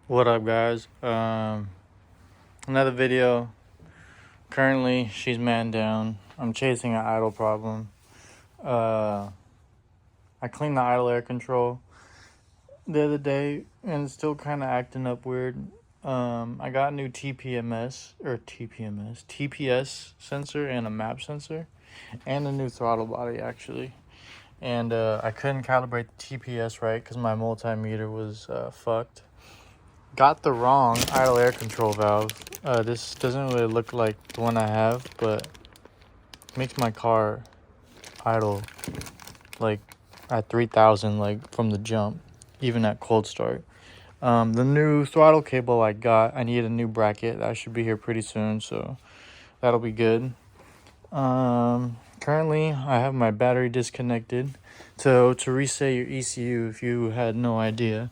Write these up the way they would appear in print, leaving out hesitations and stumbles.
What up, guys? Another video. Currently, she's man down. I'm chasing an idle problem. I cleaned the idle air control the other day, and it's still kind of acting up weird. I got a new TPS sensor and a map sensor, and a new throttle body actually. And I couldn't calibrate the TPS right because my multimeter was fucked. Got the wrong idle air control valve. This doesn't really look like the one I have, but makes my car idle like at 3,000, like from the jump, even at cold start. The new throttle cable I got, I need a new bracket. That should be here pretty soon, so that'll be good. Currently, I have my battery disconnected. So to reset your ECU, if you had no idea,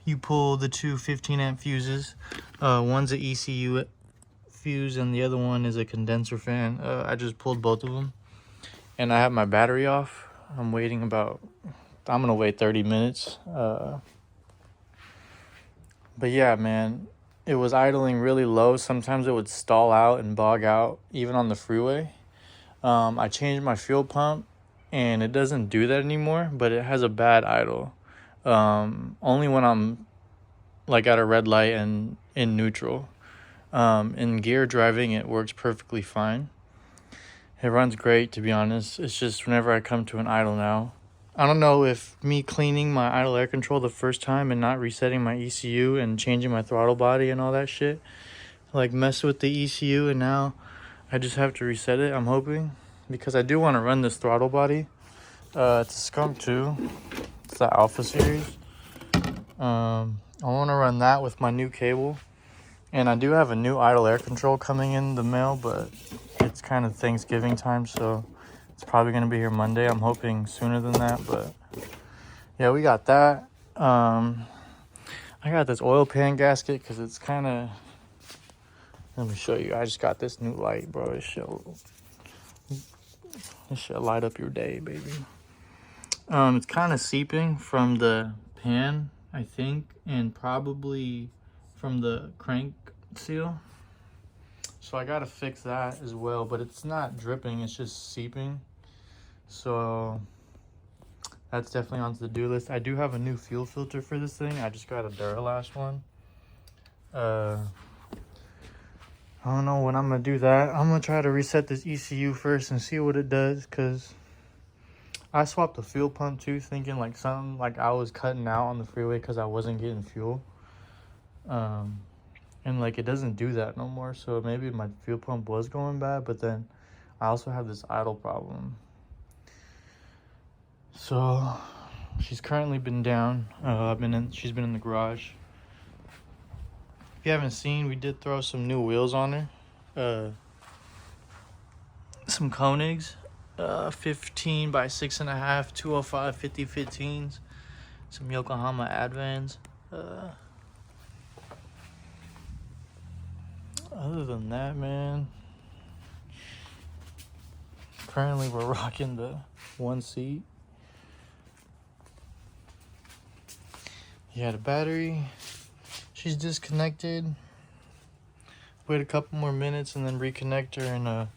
you pull the two 15 amp fuses. One's an ECU fuse and the other one is a condenser fan. I just pulled both of them and I have my battery off. I'm gonna wait 30 minutes. But yeah, man, it was idling really low. Sometimes it would stall out and bog out, even on the freeway. I changed my fuel pump and it doesn't do that anymore, but it has a bad idle. Only when I'm like at a red light and in neutral. In gear driving, it works perfectly fine. It runs great, to be honest. It's just whenever I come to an idle now, I don't know if me cleaning my idle air control the first time and not resetting my ECU and changing my throttle body and all that shit, like mess with the ECU, and now I just have to reset it, I'm hoping. Because I do want to run this throttle body. It's a Skunk 2. It's the Alpha series. I want to run that with my new cable. And I do have a new idle air control coming in the mail, but it's kind of Thanksgiving time, so it's probably going to be here Monday. I'm hoping sooner than that, but yeah, we got that. I got this oil pan gasket because it's kind of... Let me show you. I just got this new light, bro. This shit light up your day, baby. It's kind of seeping from the pan, I think, and probably from the crank seal. So I gotta fix that as well, but it's not dripping, it's just seeping. So that's definitely on the to-do list. I do have a new fuel filter for this thing. I just got a Duralast one. I don't know when I'm gonna do that. I'm gonna try to reset this ECU first and see what it does, because I swapped the fuel pump too, thinking like something like I was cutting out on the freeway because I wasn't getting fuel. And like it doesn't do that no more, so maybe my fuel pump was going bad, but then I also have this idle problem. So she's currently been down. She's been in the garage. If you haven't seen, we did throw some new wheels on her. Some Koenigs, 15 by 6.5, 205 50-15s. Some Yokohama Advans. Other than that, man, currently we're rocking the one seat. Yeah, the battery, she's disconnected. Wait a couple more minutes and then reconnect her, and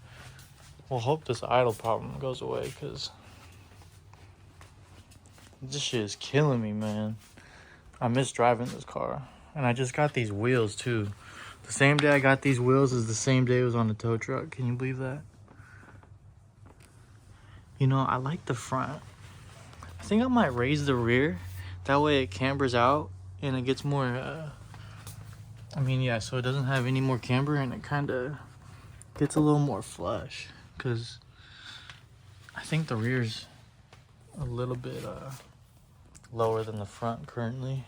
we'll hope this idle problem goes away, because this shit is killing me, man. I miss driving this car. And I just got these wheels too. The same day I got these wheels is the same day it was on the tow truck. Can you believe that? You know, I like the front. I think I might raise the rear. That way it cambers out and it gets more, so it doesn't have any more camber and it kind of gets a little more flush. Because I think the rear's a little bit lower than the front currently.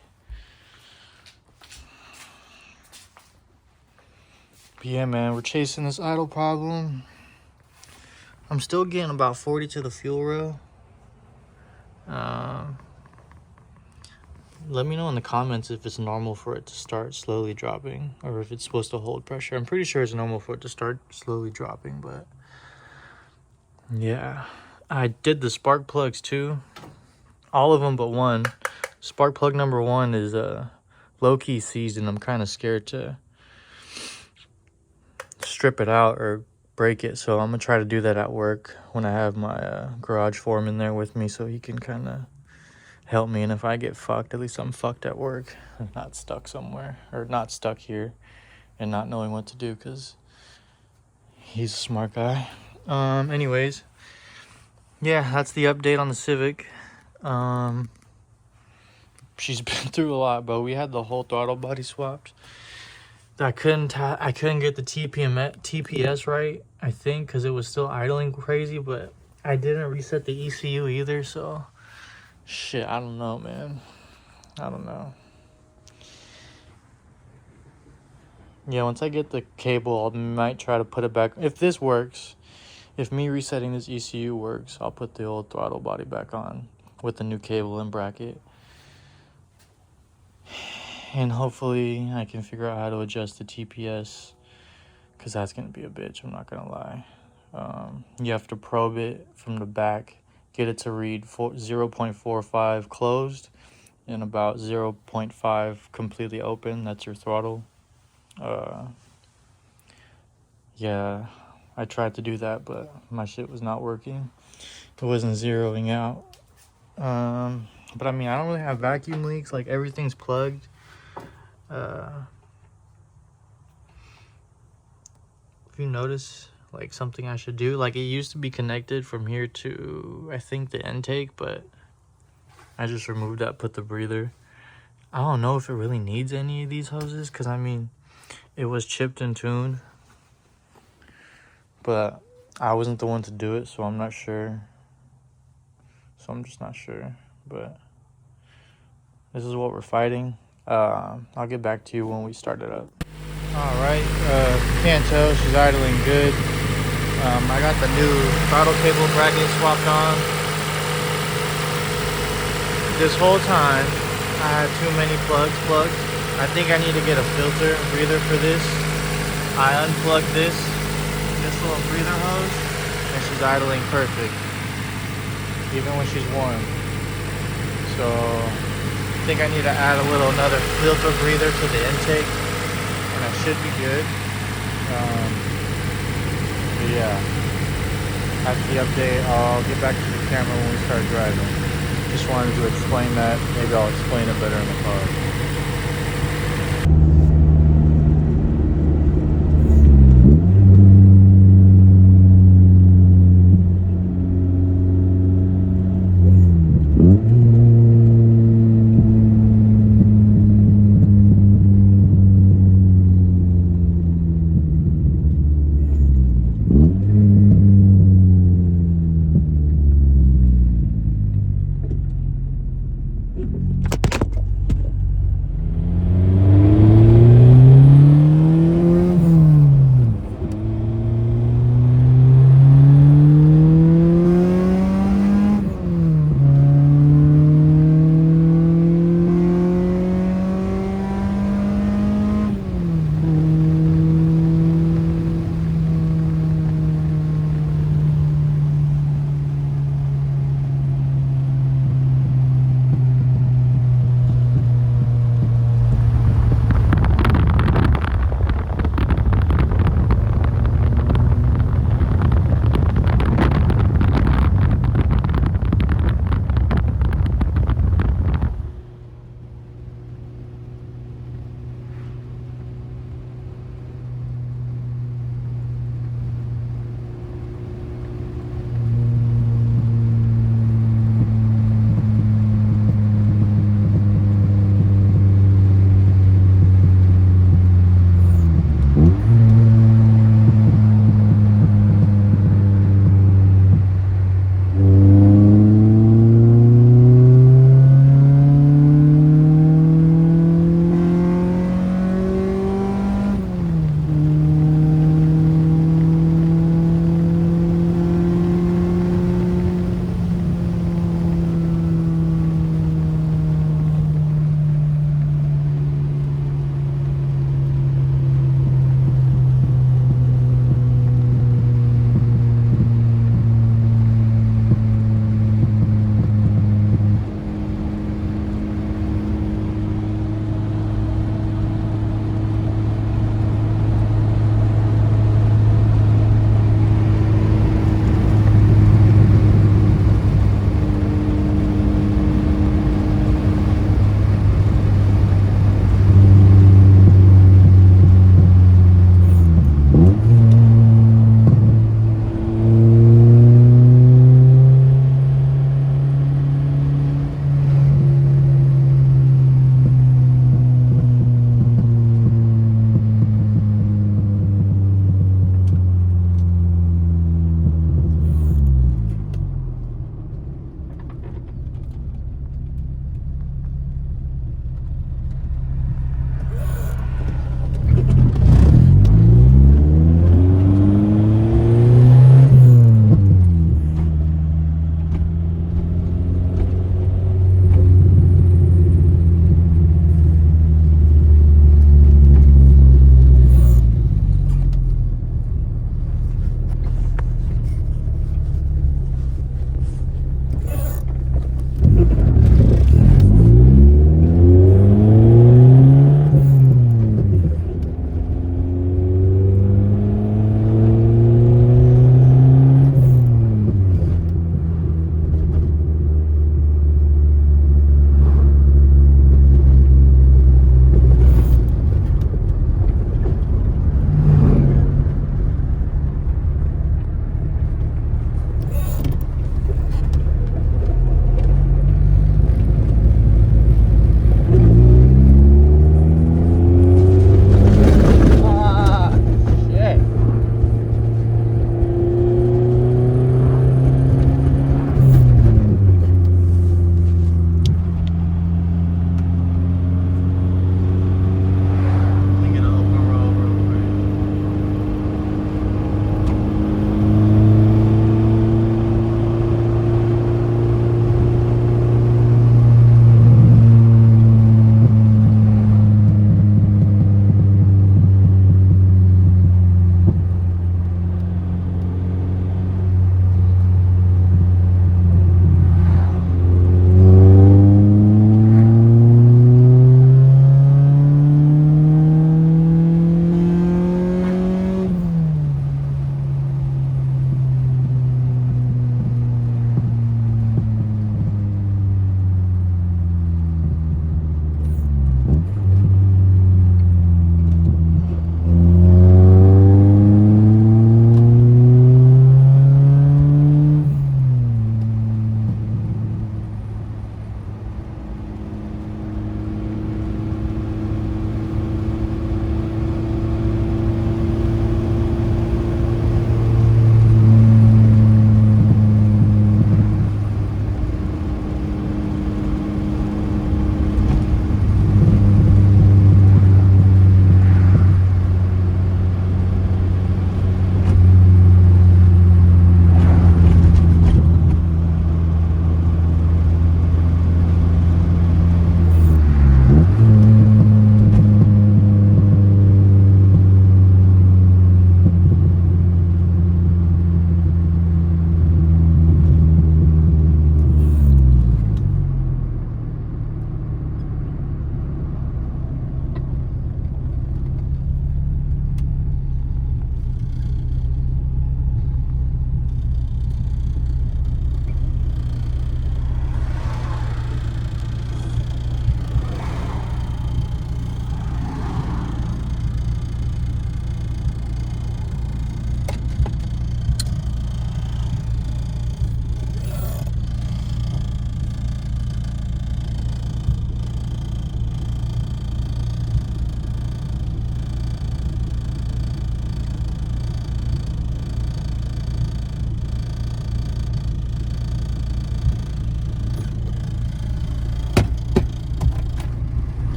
But yeah, man, we're chasing this idle problem. I'm still getting about 40 to the fuel rail. Let me know in the comments if it's normal for it to start slowly dropping, or if it's supposed to hold pressure. I'm pretty sure it's normal for it to start slowly dropping, but yeah. I did the spark plugs too. All of them but one. Spark plug number 1 is low-key seized, and I'm kind of scared to strip it out or break it. So I'm gonna try to do that at work when I have my garage foreman there with me, so he can kind of help me. And if I get fucked, at least I'm fucked at work and not stuck somewhere, or not stuck here and not knowing what to do, because he's a smart guy. Anyways, yeah, that's the update on the Civic. She's been through a lot, but we had the whole throttle body swapped. I couldn't get the TPS right, I think, because it was still idling crazy, but I didn't reset the ECU either, so shit, I don't know, man. I don't know. Yeah, once I get the cable, I might try to put it back. If this works, if me resetting this ECU works, I'll put the old throttle body back on with the new cable and bracket. And hopefully I can figure out how to adjust the TPS, because that's going to be a bitch, I'm not going to lie. You have to probe it from the back, get it to read 0.45 closed and about 0.5 completely open. That's your throttle. Yeah, I tried to do that, but my shit was not working. It wasn't zeroing out. But I mean, I don't really have vacuum leaks. Like, everything's plugged. If you notice, like, something I should do, like, it used to be connected from here to, I think, the intake, but I just removed that, put the breather. I don't know if it really needs any of these hoses, because I mean, it was chipped and tuned, but I wasn't the one to do it, so I'm not sure. So I'm just not sure, but this is what we're fighting. I'll get back to you when we start it up. All right, can't tell, she's idling good. I got the new throttle cable bracket swapped on. This whole time, I had too many plugs plugged. I think I need to get a filter breather for this. I unplugged this little breather hose, and she's idling perfect, even when she's warm. So I think I need to add another filter breather to the intake, and I should be good. But yeah, that's the update. I'll get back to the camera when we start driving. Just wanted to explain that. Maybe I'll explain it better in the car.